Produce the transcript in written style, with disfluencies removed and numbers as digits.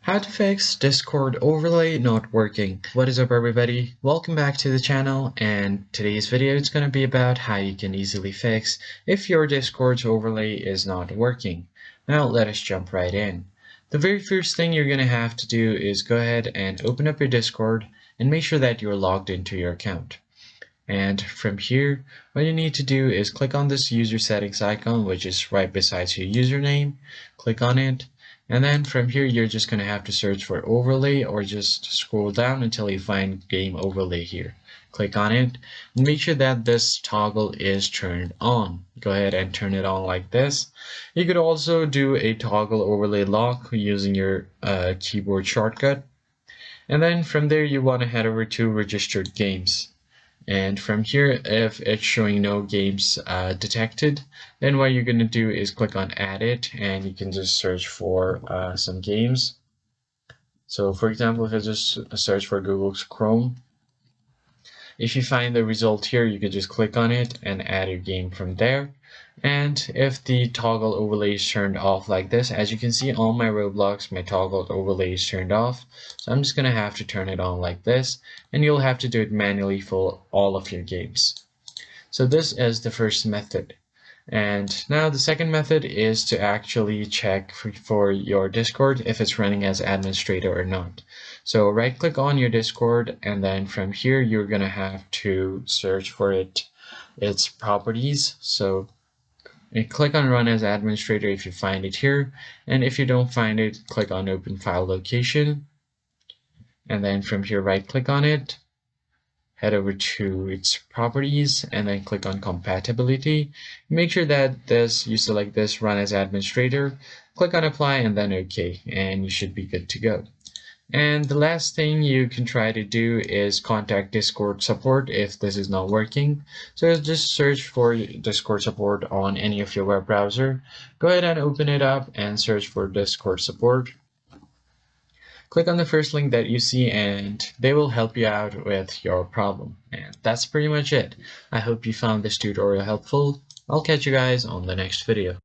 How to fix Discord overlay not working. What is up everybody? Welcome back to the channel, and today's video is going to be about how you can easily fix if your Discord's overlay is not working. Now let us jump right in. The very first thing you're going to have to do is go ahead and open up your Discord and make sure that you're logged into your account. And from here, what you need to do is click on this user settings icon, which is right beside your username. Click on it. And then from here, you're just going to have to search for overlay, or just scroll down until you find game overlay here. Click on it and make sure that this toggle is turned on. Go ahead and turn it on like this. You could also do a toggle overlay lock using your keyboard shortcut. And then from there, you want to head over to registered games. And from here, if it's showing no games detected, then what you're going to do is click on add it, and you can just search for some games. So for example, if I just search for Google Chrome, if you find the result here, you can just click on it and add your game from there. And if the toggle overlay is turned off like this, as you can see on my Roblox, my toggle overlay is turned off. So I'm just going to have to turn it on like this, and you'll have to do it manually for all of your games. So this is the first method. And now the second method is to actually check for your Discord if it's running as administrator or not. So right click on your Discord, and then from here you're going to have to search for its properties. So and click on run as administrator if you find it here, and if you don't find it, click on open file location, and then from here right click on it, head over to its properties, and then click on compatibility. Make sure that you select this run as administrator, click on apply, and then OK, and you should be good to go. And the last thing you can try to do is contact Discord support if this is not working. So just search for Discord support on any of your web browser. Go ahead and open it up and search for Discord support. Click on the first link that you see, and they will help you out with your problem. And that's pretty much it. I hope you found this tutorial helpful. I'll catch you guys on the next video.